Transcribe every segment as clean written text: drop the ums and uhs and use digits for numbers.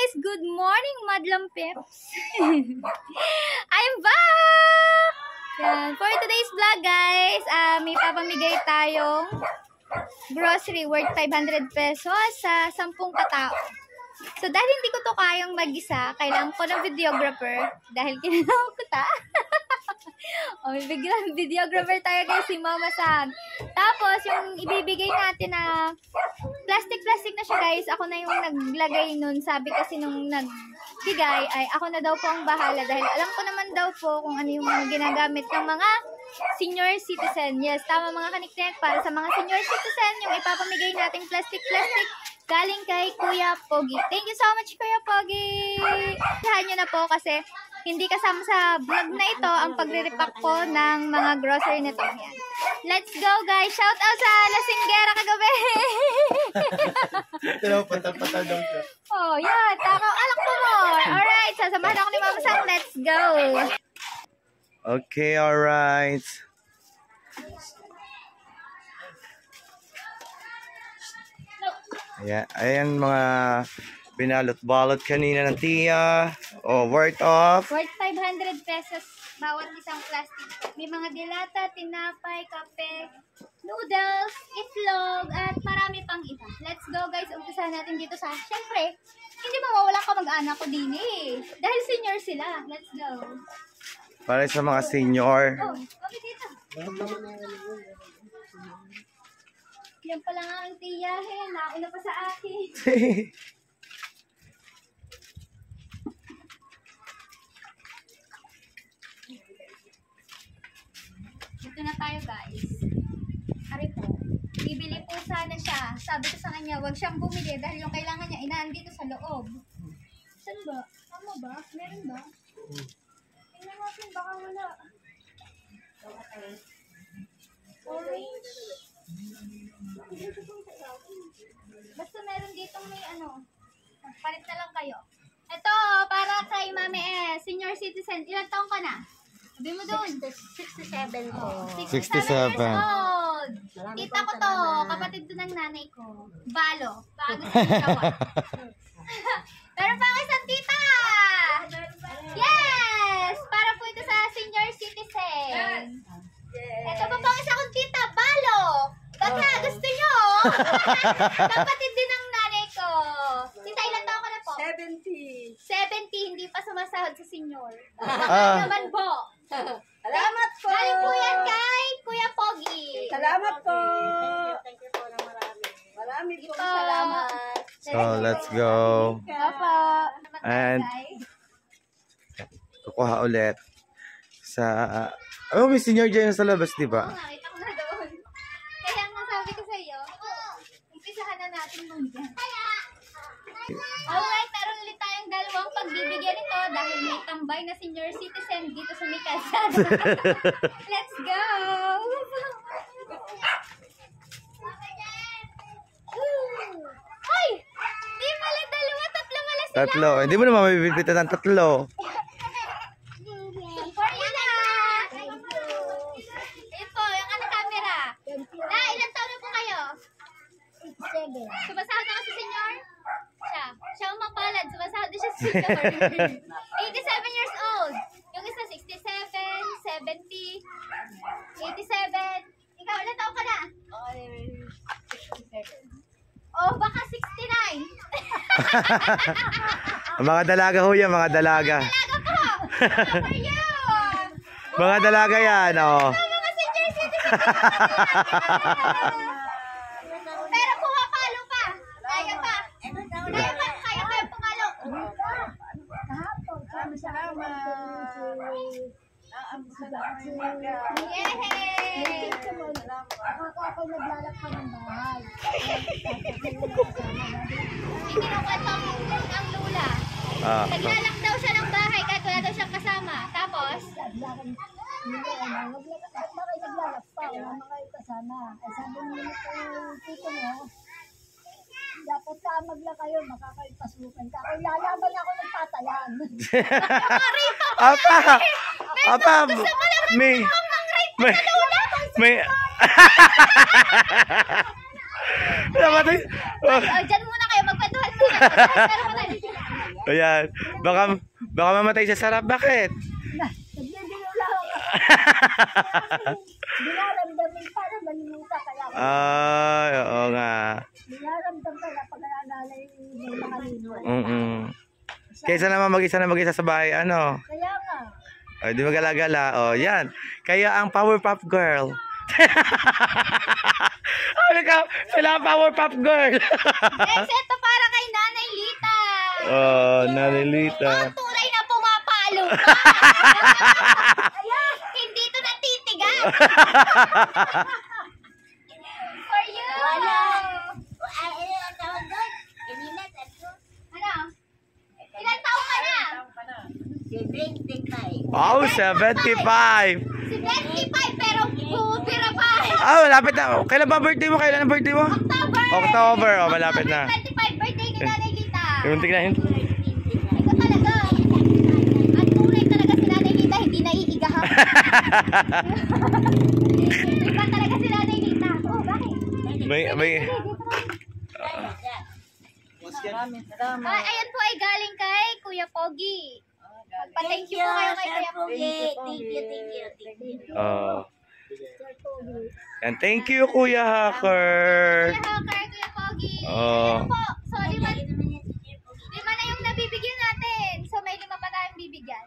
guys! Good morning, Madlang Peps! I'm back! Yan. For today's vlog guys, may papamigay tayong grocery worth 500 pesos sa 10 katao. So dahil hindi ko to kayang mag-isa, kailangan ko ng videographer dahil kinalaw ko ta. O, biglang videographer tayo guys, si Mama Sam. Tapos, yung ibibigay natin na plastic na siya guys. Ako na yung naglagay nun. Sabi kasi nung nagbigay ay ako na daw po ang bahala. Dahil alam ko naman daw po kung ano yung mga ginagamit ng mga senior citizen. Yes, tama mga kaniknek. Para sa mga senior citizen, yung ipapamigay nating plastic galing kay Kuya Pogi. Thank you so much, Kuya Pogi! Sahan nyo na po kasi hindi kasama sa vlog na ito ang pagre-repack ko ng mga grocery nito. Yan. Let's go guys! Shout out sa Lasinggera kagabi! Patal-patal daw siya. Oh, yan. Tama. Alak po mo. Alright. Sasamahan ako ni Mama Sam. Let's go! Okay, alright. Ayan mga binalot-balot kanina ng tiya. Worth of? Worth 500 pesos bawat isang plastic. May mga dilata, tinapay, kape, noodles, itlog, at marami pang iba. Let's go guys. Umpisahan natin dito sa, syempre, hindi mawawala ka mag-anak ko din eh. Dahil senior sila. Let's go. Para sa mga senior. Oh, kami dito. Yan pala nga ang tiyahin. Nauna pa sa akin. Dito na tayo guys. Ari po. Bibili po sana siya. Sabi ko sa kanya, huwag siyang bumili dahil yung kailangan niya inaan dito sa loob. Saan ba? Tama ba? Meron ba? Tingnan natin, baka wala. Orange. Basta meron ditong may ano. Palit na lang kayo. Ito, para kay Mami senior citizen. Ilang taong ka na? Sabi mo doon. 67 po. 67. Old. Tita ko to. Kapatid to ng nanay ko. Balo. Bago sa ikaw. Meron pa ako isang tita. Yes! Para po ito sa senior citizen. Ito pa pang isa kong tita. Balo. Baka gusto nyo. Kapatid din ng nanay ko. Tita, ilang taon ka na po? 70. 70. Hindi pa sumasahod sa senior. Naman po. Salamat po. Galing po yan kay Kuya Pogi. Salamat po. Thank you po na marami. Marami po salamat. So, let's go. Opo. And kukuha ulit sa... Oh, may senior dyan sa labas, di ba? Oo nga, kita ko na doon. Kaya nga sabi ko sa iyo, umpisahan na natin muna. Alright, meron ulit tayong dalawang pagbibigyan ito dahil may tambay na senior citizen dito sa may kalsada. Let's go! Ay! Di pala dalawa, tatlo pala sila. Tatlo. Hindi mo naman mabibibitan ng tatlo. For you na! Ayun po, yung ano camera. Na, ilan taon na po kayo? 67. Sumasahod na ka sa senior? Siya ang mapalad. Sumasahod na siya sa senior. 87 years old. Yung isa 67, 70, 87. Ikaw, ilan taon ka na? Oh, baka 69. Mga dalaga ho yan, mga dalaga. Talaga po! For you! Mga dalaga yan, oh. Mga senior citizen. Pero pumapalo pa. Kaya pa. Kaya pumalo. Yay! Ako naglalakad ng bahay. Ikinukwento ang lula. Naglalak daw siya ng bahay kahit wala daw siyang kasama. Tapos, Bakit naglalak pa? Wala na kayo kasama. Ay sabi mo yung tito mo, dapat ka magla kayo, makakapasukan ka. Kaya lalaban ako ng patayan. Apa! Apa! May... Dyan muna kayo, magkwentuhan muna. Ayan. Baka mamatay sa sarap. Bakit? Nagdidilo lang ako. Dinaramdamin pa na malimuta kaya ako. Ay, oo nga. Dinaramdam pa na pag naalala yung mga lino. Kaysa naman mag-isa na mag-isa sa bahay, ano? Kaya nga. O, di magala-gala. O, yan. Kaya ang Powerpuff Girl. Ano ka? Sila ang Powerpuff Girl. Next, ito para kay Nanay Lita. Oh, Nanilita. Ang tunay na pumapalo ka. Ayan, hindi ito natitigas. For you. Wala. Ano? Ilan taong ka na? Wow, 75. Si 25 pero bumupira pa. Malapit na. Kailan ba birthday mo? Kailan ang birthday mo? October. Oh, malapit na. 25 birthday ni Nanay Lita. Yung tignan. Ito talaga. Ang tunay talaga si Nanay Lita, hindi naiiga ha. Iba talaga si Nanay Lita. Oh, bakit? May. Ayan po ay galing kay Kuya Pogi. Pa-thank you po kayo kay Kuya Pogi. Thank you. And thank you, Kuya Hacker. Kuya Hacker, Kuya Pogi. Oh. Ano po? So, lima na yung nabibigyan natin. So, may 5 pa tayong bibigyan.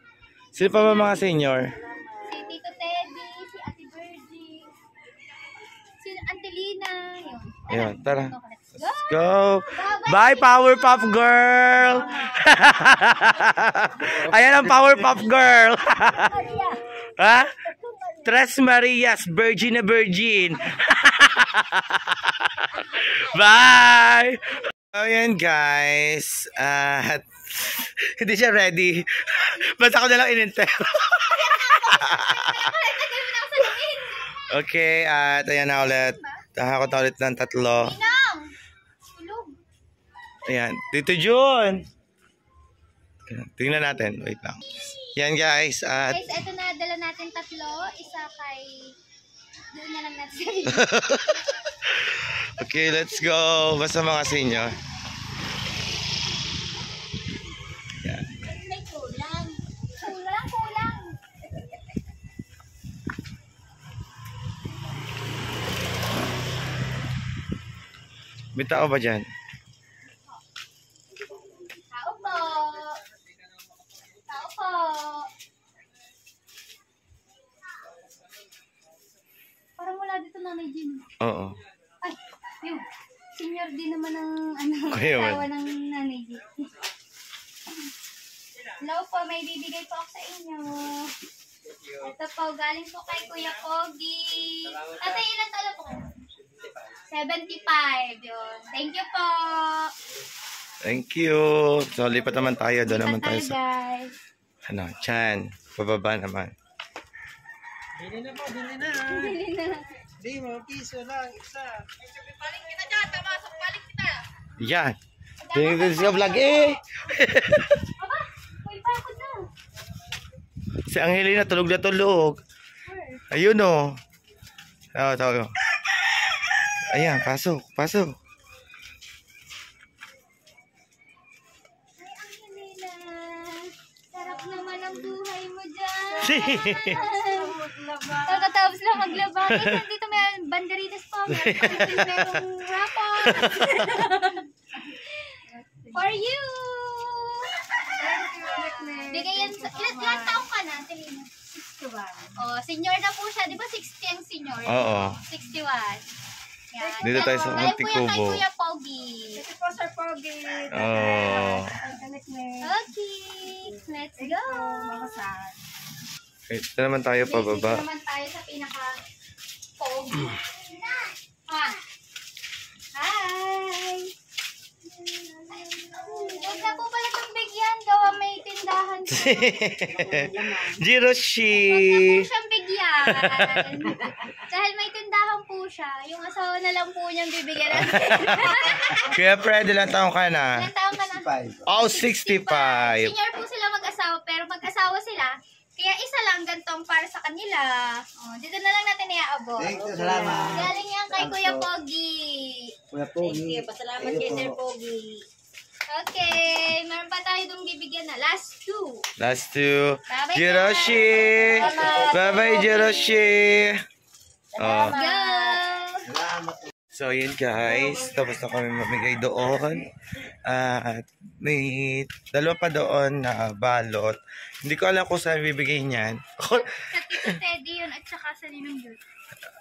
Sino pa ba mga senior? Si Tito Teddy, si Ate Virgie, si Auntie Lina. Yun. Ayun, tara. Let's Let's go. go. Bye, Powerpuff Girl. Ayan ang Powerpuff Girl. Maria. Ha? Tres Marias, Virgin na Virgin. Bye. Ayan guys. At hindi siya ready. Basta ko na lang inintero. Okay, at ayan na ulit. Tahakot na ulit ng 3. Ninang! Tulog. Ayan, Tito Jun. Tingnan natin. Wait lang. Yan guys. At Guys, eto na, dala natin 3. Isa kay... Doon na lang natin. okay, let's go. Basta mga senior. Yan. May kulang. Kulang. May tao ba dyan? Tao po. Tao po. Parang wala dito Nanay Jean. Oo. Ay, yun. Senior din naman ang Kuya asawa man. ng Nanay Jean. Hello po, may bibigay po ako sa inyo. Ito po, galing po kay Kuya Pogi. Tatay, ilan talo po? 75. Yun. Thank you po. Thank you. So, lipat naman tayo. Doon naman tayo sa... guys. Ano, Chan. Pababa naman. Dili na. Bili na. Di, mga piso lang, isa. Balik kita dyan. Tamasok, balik kita. Yan. Tingnan sa vlog eh. Aba, may pakot na. Si Angelina tulog na tulog. Ayun o. Tawa. Ayan, pasok. Ay, Angelina. Sarap naman ang buhay mo dyan. Pagkatapos lang maglaba. Kasi dito may banderitas pa. Merong rapon. For you. Bigay yan sa... Ilan taong ka na, Angelina? 61. Oh, senior na po siya. Di ba 60 ang senior? Oo. 61. Yan. Dito tayo sa Galing po yan Antikubo. kay Kuya Pogi. Ito po, Sir Pogi. Oh. Okay, let's go. Ito naman tayo pababa. Dito naman tayo sa pinaka-pogi. Ah. Hi! Huwag na po pala itong bigyan. Gawa may tindahan po. Jiroshi. Huwag na po siyang bigyan. Dahil may tindahan po siya. Yung asawa na lang po niyang bibigyan natin. Kuya Fred, ilang taong ka na? Ilang taon ka na? Oh, 65. Senior po sila mag-asawa, pero mag-asawa sila. Kaya isa lang gantong para sa kanila. Oh, dito na lang natin iaabot. Thank you, salamat. Galing yan kay Kuya Pogi. Kuya Pogi. Pasalamat kay Sir Pogi. Okay, meron pa tayo tayo dong bibigyan na. Last two. Last two. Bye-bye, Jiroshi! Bye-bye, Jiroshi! Oh. Go! So, yun guys. Tapos na kami mamigay doon. At may dalawa pa doon na balot. Hindi ko alam kung saan bibigay niyan. Sa Tito Teddy yun at saka sa Ninong Jun.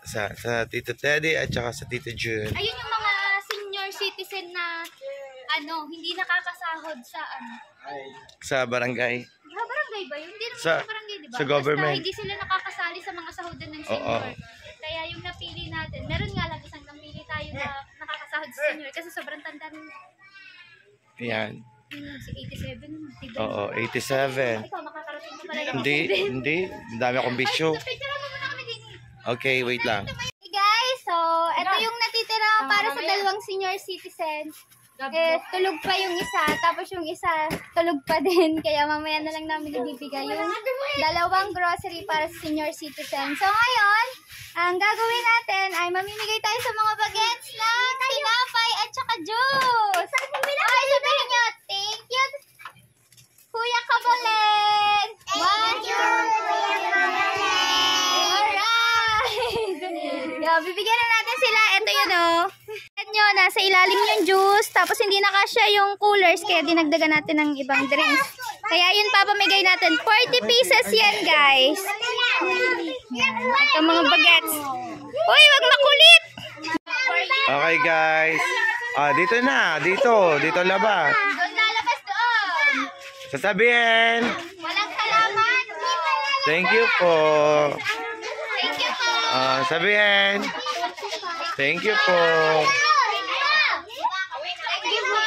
sa Tito Teddy at saka sa Tito June. Ayun yung mga senior citizen na hindi nakakasahod sa Sa barangay. barangay ba yun? Hindi naman Sa- sa barangay, di ba? sa government. Basta hindi sila nakakasali sa mga sahudan ng senior. Oo. Kaya yung napili natin, meron nga lang isang napili tayo na nakakasahod sa senior kasi sobrang tanda nun. Yan. Yun, si 87. Diba? Oo, 87. Ikaw, makakarating mo pala yung Hindi, hindi. Ang dami akong bisyo. Ay, picture mo muna kami din. Okay, wait lang. Hey guys, so ito yung natitira para sa dalawang senior citizens. Tulog pa yung isa, tapos yung isa tulog pa din. Kaya mamaya na lang namin ibibigay yung dalawang grocery para sa senior citizens. So ngayon, ang gagawin natin ay mamimigay tayo sa mga bagets ng tinapay at saka juice. Ay, sabihin nyo, thank you, Kuya Kabolen! Thank you, Kuya Kabolen! Alright! Bibigyan na natin sila. Ito yun, oh. Tignan nyo, nasa ilalim yung juice. Tapos hindi na kasya yung coolers. Kaya dinagdagan natin ng ibang drinks. Kaya yun papamigay natin. 40 pieces yan, guys. Yan. Ito mga bagets. Uy, wag makulit! Okay, guys. Dito na. Dito labas. Doon lalabas doon. Sasabihin. Walang salamat. Thank you po. Thank you po. Sabihin. Thank you po. Thank you po.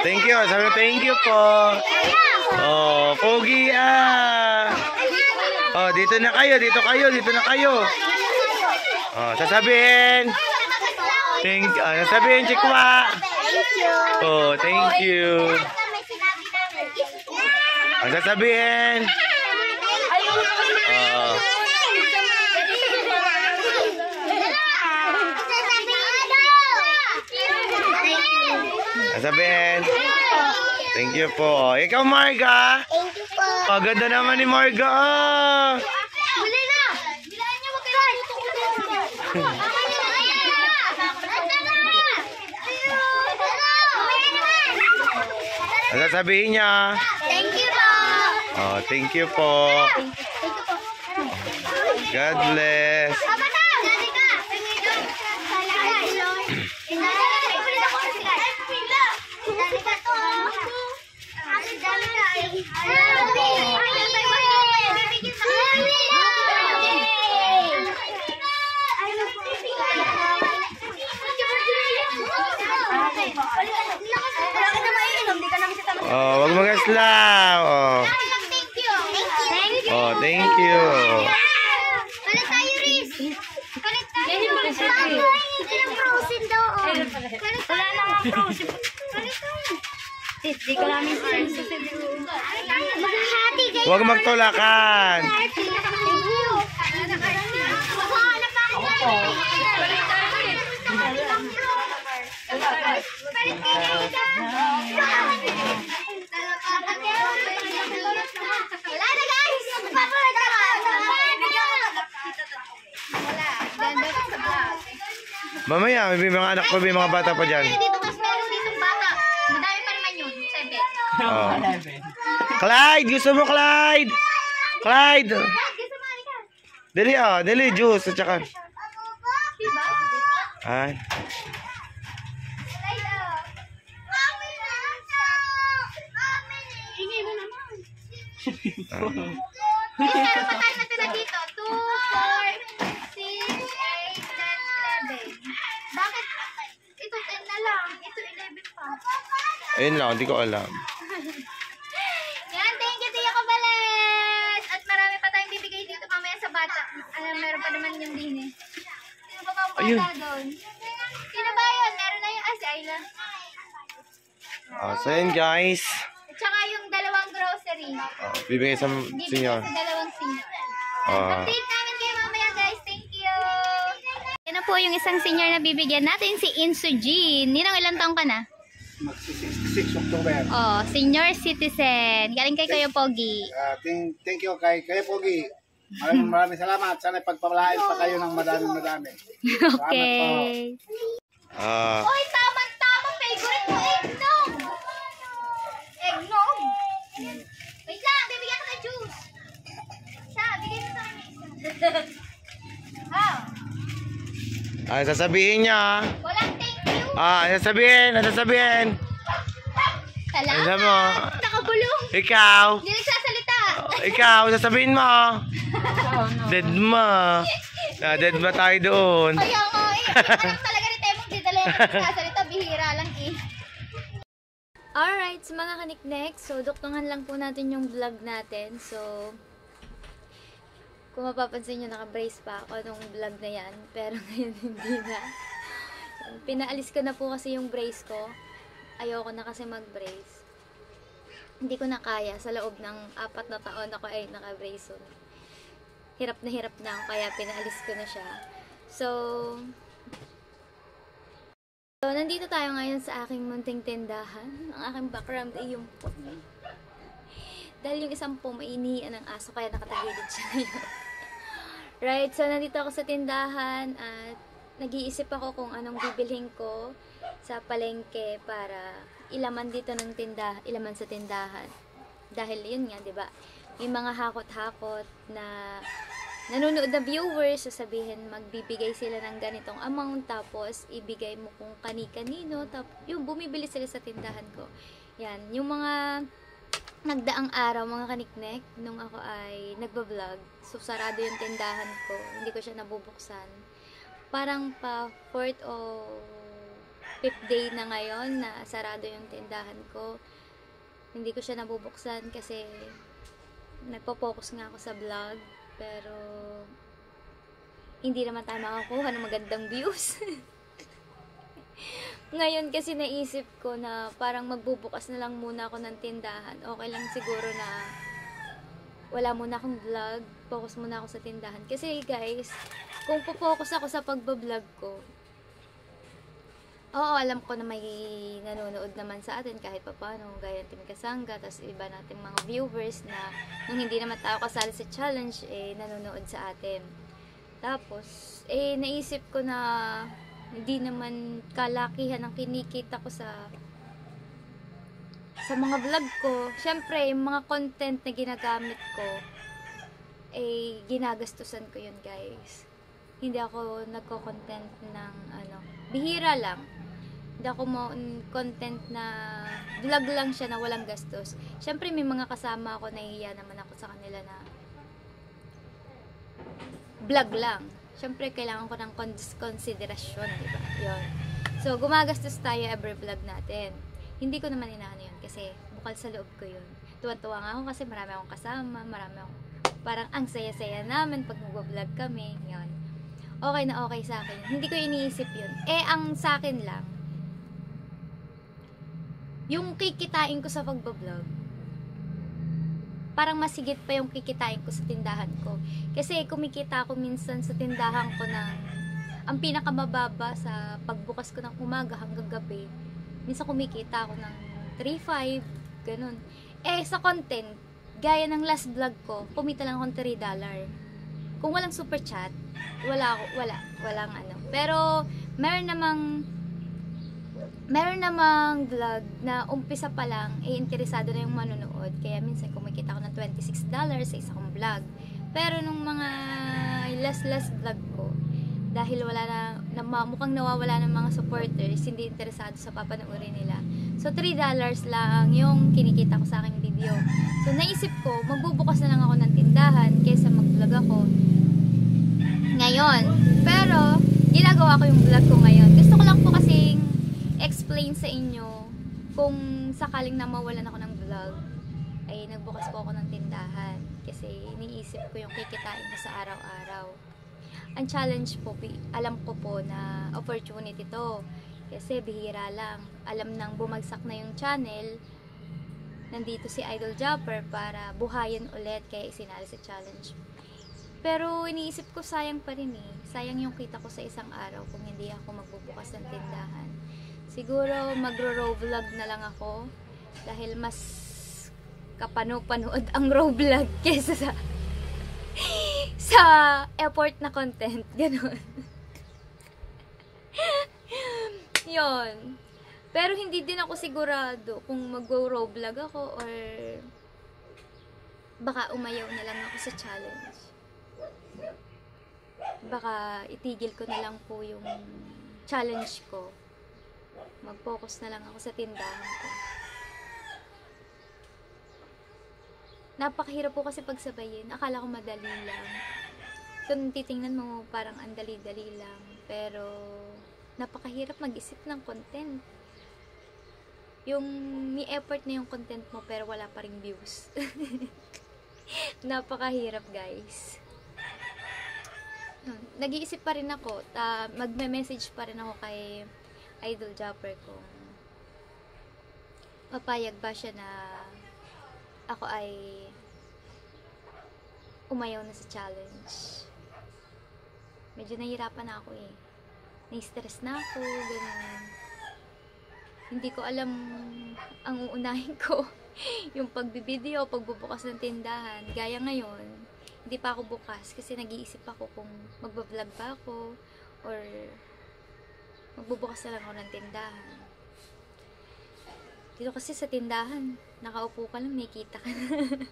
Thank you. Sabi thank you po. Pogi dito na kayo. Dito na kayo. Sasabihin. Sasabihin, Chikwa. Thank you. Sasabihin. Sasabihin. Thank you po. Ikaw, Marga. Thank you po. Ganda naman ni Marga. Huli na! Bilaan niyo, wag kayo tutukutin. Sasabihin niya. Thank you po! Thank you po. God bless. Wag magaslaw. Thank you. Palit tayo, Riz. Palit tayo. Frozen daw. Wala na nga frozen. Palit tayo. Di ko lang yung frozen. Maghahati kayo. Huwag magtulakan. Wala na, guys. Papalit na. Mamaya, may mga anak pa, may mga bata pa dyan. Dito kasi meron ditong bata. Madami pa naman yun. 7. Clyde! Gusto mo, Clyde? Clyde! Dali, dali, juice. At saka. Ay. Meron pa tayo natira dito. 2, 4, 6, 8, 10, 11. Bakit? Ito 10 na lang. Ito 11 pa. Ayun lang, hindi ko alam. Yan, thank you, Tia Kabales! At marami pa tayong bibigay dito mamaya sa bata. Meron pa naman yung din eh. Sino pa bang Ayun. bata doon? Sino ba yun? Meron na yung si Ayla. So yun guys. At saka yung dalawang grocery. Bibigay sa Bibigyan senior. sa dalawang senior. Ah. Update namin kayo mamaya guys. Thank you! Yan na po yung isang senior na bibigyan natin, si Insu Jean. Ninang, ilang taong ka na? Mag-66 October. Oh, senior citizen. Galing kay Kuya Pogi. Thank you kay Pogi. Maraming salamat. Sana pagpapalain pa kayo ng madami. Okay. Oy, tama-tama. Favorite mo, eggnog. Eggnog? Wait lang, bibigyan ko ng juice. Bigyan mo sa kanya isa. Sasabihin niya. Walang thank you. Sasabihin. Salamat. Alam mo. Nakabulong. Ikaw. Hindi nagsasalita. Ikaw, sasabihin mo. Dead ma. Dead ma tayo doon. Kaya nga alam talaga ni Temong di talaga nagsasalita. Bihira lang eh. Alright, mga kaniknek. So, duktungan lang po natin yung vlog natin. So, kung mapapansin nyo, naka-brace pa ako nung vlog na yan. Pero ngayon, hindi na. Pinaalis ko na po kasi yung brace ko. Ayoko na kasi mag-brace. Hindi ko na kaya. Sa loob ng 4 na taon ako ay naka-brace. So, hirap na ako. Kaya pinaalis ko na siya. So, nandito tayo ngayon sa aking munting tindahan. Ang aking background ay yung pumi. Dahil yung isang po mainian ng aso, kaya nakatagilid siya ngayon. Right, so nandito ako sa tindahan at nag-iisip ako kung anong bibilhin ko sa palengke para ilaman dito ng ilaman sa tindahan. Dahil yun nga, 'di ba? May mga hakot-hakot na nanonood na viewers, sasabihin magbibigay sila ng ganitong amount tapos ibigay mo kung kani-kanino, tapos yung bumibili sila sa tindahan ko. Yan, yung mga nagdaang araw, mga kaniknek, nung ako ay nagbablog, so sarado yung tindahan ko, hindi ko siya nabubuksan. Parang pa 4th o 5th day na ngayon na sarado yung tindahan ko. Hindi ko siya nabubuksan kasi nagpo-focus nga ako sa vlog, pero hindi naman tayo makakuha ng magandang views. Ngayon kasi naisip ko na parang magbubukas na lang muna ako ng tindahan. Okay lang siguro na wala muna akong vlog, focus muna ako sa tindahan. Kasi guys, kung po-focus ako sa pagbablog ko, oo, alam ko na may nanonood naman sa atin kahit papano, gaya ng Team Kasangga, tapos iba nating mga viewers na nung hindi naman tayo kasali sa challenge, nanonood sa atin. Tapos, naisip ko na hindi naman kalakihan ang kinikita ko sa mga vlog ko. Siyempre, yung mga content na ginagamit ko, ginagastusan ko yun, guys. Hindi ako nagko-content ng, bihira lang. Hindi ako content na vlog lang siya na walang gastos. Siyempre, may mga kasama ako, nahihiya naman ako sa kanila na vlog lang. Siyempre, kailangan ko ng konsiderasyon, diba? Yun. So, gumagastos tayo every vlog natin. Hindi ko naman inaano yun kasi bukal sa loob ko yun. Tuwan-tuwa nga ako kasi marami akong kasama, parang ang saya-saya namin pag mag-vlog kami. Yun. Okay na okay sa akin. Hindi ko iniisip yun. Ang sa akin lang, yung kikitain ko sa pagbablog, parang masigit pa yung kikitain ko sa tindahan ko. Kasi kumikita ako minsan sa tindahan ko ng ang pinakamababa sa pagbukas ko ng umaga hanggang gabi. Minsan kumikita ako ng 3.5, ganun. Sa content, gaya ng last vlog ko, kumita lang akong $3. Kung walang super chat, walang ano. Pero meron namang vlog na umpisa pa lang, interesado na yung manonood. Kaya minsan kumikita ako ng $26 sa isa kong vlog. Pero nung mga last vlog ko, dahil mukhang nawawala ng mga supporters, hindi interesado sa papanoorin nila. So, $3 lang yung kinikita ko sa aking video. So, naisip ko, magbubukas na lang ako ng tindahan kaysa mag-vlog ako ngayon. Pero, ginagawa ko yung vlog ko ngayon. Gusto ko lang po kasing explain sa inyo kung sakaling na mawalan ako ng vlog, ay nagbukas po ako ng tindahan. Kasi iniisip ko yung kikitain ko sa araw-araw. Ang challenge po, alam ko po na opportunity to. Kasi bihira lang. Alam nang bumagsak na yung channel, nandito si Idol Japper para buhayin ulit, kaya isinali sa challenge. Pero iniisip ko, sayang pa rin eh. Sayang yung kita ko sa isang araw kung hindi ako magbubukas ng tindahan. Siguro magro-row vlog na lang ako dahil mas kapano-panood ang row vlog kesa sa effort na content. Ganun. Yon. Pero hindi din ako sigurado kung mag-row vlog ako or baka umayaw na lang ako sa challenge. Baka itigil ko na lang po yung challenge ko. Mag-focus na lang ako sa tindahan ko. Napakahirap po kasi pagsabayin. Akala ko madali lang. Kung titingnan mo, parang ang dali-dali lang. Pero napakahirap mag-isip ng content. Yung may effort na yung content mo pero wala pa ring views. Napakahirap, guys. Nag-iisip pa rin ako, magme-message pa rin ako kay Idol Japper kung papayag ba siya na ako ay umayaw na sa challenge. Medyo nahihirapan na ako eh. Nai-stress na ako, ganun. Hindi ko alam ang uunahin ko. Yung pagbibideo, pagbubukas ng tindahan. Gaya ngayon, hindi pa ako bukas kasi nag-iisip ako kung magbablog ba ako or magbubukas na lang ako ng tindahan. Dito kasi sa tindahan, nakaupo ka lang, may kita ka na.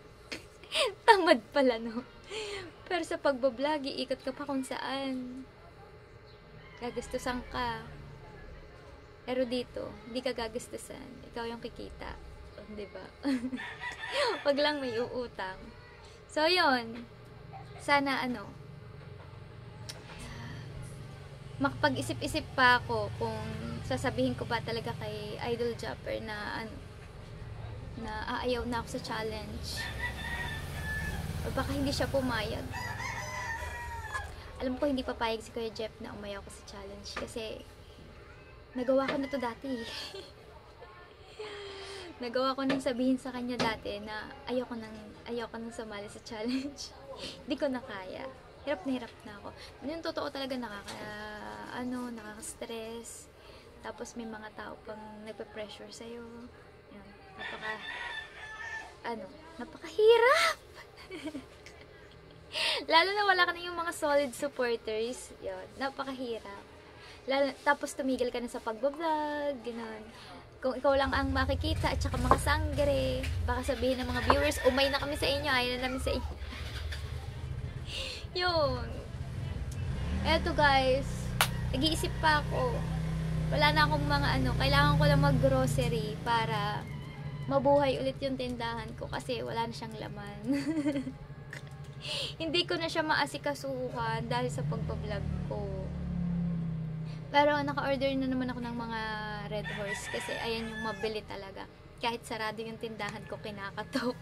Tamad pala, no? Pero sa pagbablog, iikot ka pa kung saan. Gagastusan ka. Pero dito, hindi ka gagastusan. Ikaw yung kikita. Diba? Wag lang may uutang. So, yun. Sana makapag-isip-isip pa ako kung sasabihin ko ba talaga kay Idol Japper na aayaw na ako sa challenge. O baka hindi siya pumayag. Alam ko hindi papayag si Kuya Jeff na umayaw ko sa challenge kasi nagawa ko na to dati. Nagawa ko nang sabihin sa kanya dati na ayoko nang sumali sa challenge. Hindi ko na kaya. Hirap na ako. Yung totoo talaga nakaka-stress. Tapos may mga tao pang nagpe-pressure sa'yo. Yan. Napakahirap! Lalo na wala ka na yung mga solid supporters. Yan. Napakahirap. Tapos tumigil ka na sa pagbablog. Ganun. Kung ikaw lang ang makikita at saka mga sanggre, baka sabihin ng mga viewers, umay na kami sa inyo, ayaw na namin sa inyo. Yun. Eto guys, nag-iisip pa ako. Wala na akong mga kailangan ko lang mag-grocery para mabuhay ulit yung tindahan ko kasi wala na siyang laman. Hindi ko na siya maasikasuhan dahil sa pagbablog ko. Pero naka-order na naman ako ng mga Red Horse kasi ayan yung mabili talaga. Kahit sarado yung tindahan ko, kinakatok.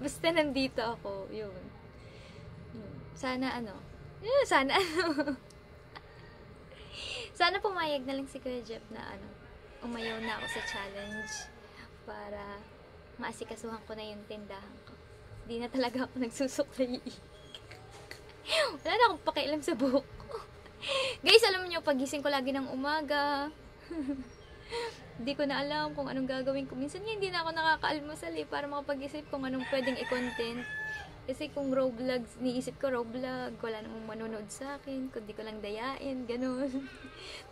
Basta nandito ako, yun. Sana sana pumayag na lang si Kuya Jeff na umayaw na ako sa challenge para maasikasuhan ko na yung tindahan ko. Hindi na talaga ako nagsusuklay. Wala na akong pakialam sa buhok ko. Guys, alam niyo, pagising ko lagi ng umaga. Hindi ko na alam kung anong gagawin ko. Minsan hindi na ako nakakaalmusal para makapag-isip kung anong pwedeng i-content. Kasi kung raw vlogs, niisip ko raw vlog, wala namang manonood sa akin, kundi ko lang dayain, ganun.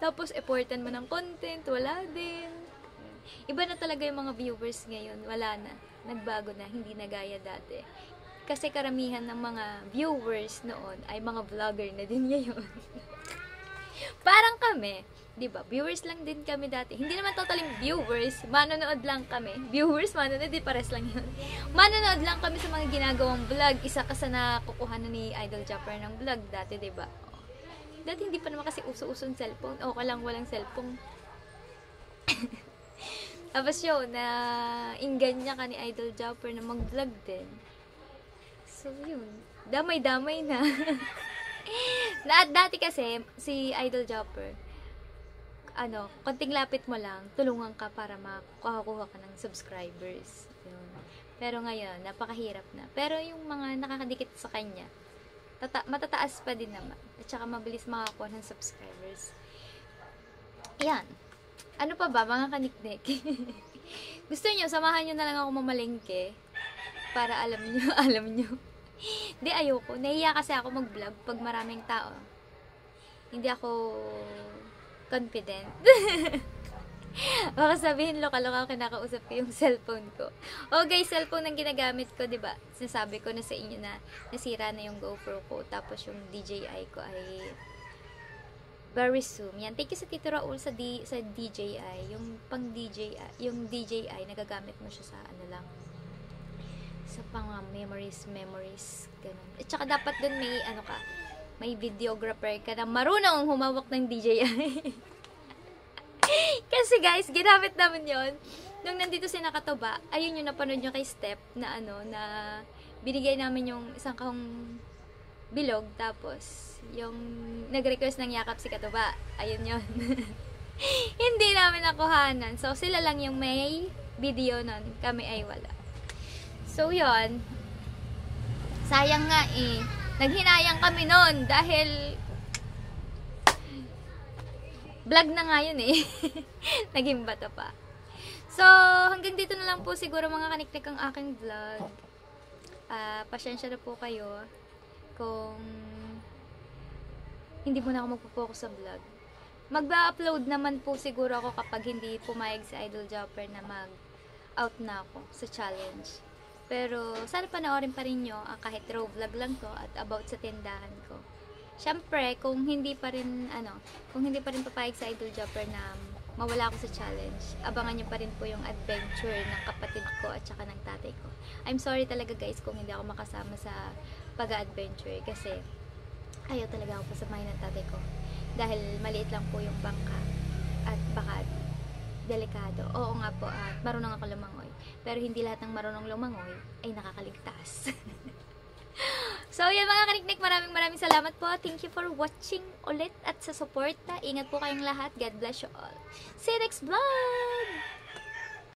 Tapos, effortan mo ng content, wala din. Iba na talaga yung mga viewers ngayon, wala na. Nagbago na, hindi na gaya dati. Kasi karamihan ng mga viewers noon ay mga vlogger na din ngayon. Parang kami, di ba? Viewers lang din kami dati. Hindi naman totally viewers, manonood lang kami. Viewers, manonood, di pares lang yun. Manonood lang kami sa mga ginagawang vlog. Isa ka sa nakukuha na ni Idol Japper ng vlog dati, di ba? Dati hindi pa naman kasi uso-uso ng cellphone. O walang cellphone. Tapos yun, inggan niya ka ni Idol Japper na mag-vlog din. So yun, damay-damay na. Dati kasi, si Idol Japper, konting lapit mo lang, tulungan ka para makakuha ka ng subscribers. Yun. Pero ngayon, napakahirap na. Pero yung mga nakakadikit sa kanya, matataas pa din naman. At saka mabilis makakuha ng subscribers. Yan. Ano pa ba, mga kaniknik? Gusto nyo, samahan nyo na lang ako mamalengke para alam nyo. Hindi, ayoko. Nahiya kasi ako mag-vlog pag maraming tao. Hindi ako confident. Baka sabihin, loka-loka kinakausap ko yung cellphone ko. Okay, cellphone ang ginagamit ko, diba? Sinasabi ko na sa inyo na nasira na yung GoPro ko. Tapos yung DJI ko ay very soon. Yan. Thank you sa Tito Raul sa DJI. Yung pang DJI, nagagamit mo siya sa lang. Sa pang memories, ganun. At saka dapat dun may videographer ka na marunong humawak ng DJI. Kasi guys, ginamit namin yon nung nandito si Nakatoba. Ayun yung napanood nyo kay Step na na binigay namin yung isang kahong bilog, tapos yung nag-request ng yakap si Katoba. Ayun yun. Hindi namin nakuhanan. So, sila lang yung may video nun. Kami ay wala. So, yun. Sayang nga eh. Naghinayang kami nun dahil vlog na nga yun eh. Naging bata pa. So, hanggang dito na lang po siguro mga kaniknik ang aking vlog. Pasyensya na po kayo kung hindi mo na ako magpo-focus sa vlog. Mag-upload naman po siguro ako kapag hindi pumayag si Idol Jopper na mag-out na ako sa challenge. Pero, sana panoorin pa rin nyo, kahit raw vlog lang to at about sa tindahan ko. Siyempre, kung hindi pa rin papayag sa Idol Jopper na mawala ako sa challenge, abangan nyo pa rin po yung adventure ng kapatid ko at saka ng tatay ko. I'm sorry talaga guys kung hindi ako makasama sa pag-adventure kasi ayaw talaga ako pasamahin ng tatay ko. Dahil maliit lang po yung bangka at baka delikado. Oo nga po, at marunong ako lumangoy. Pero hindi lahat ng marunong lumangoy ay nakakaligtas. So, yan mga kaniknik, maraming salamat po. Thank you for watching ulit at sa support. Ingat po kayong lahat. God bless you all. See you next vlog!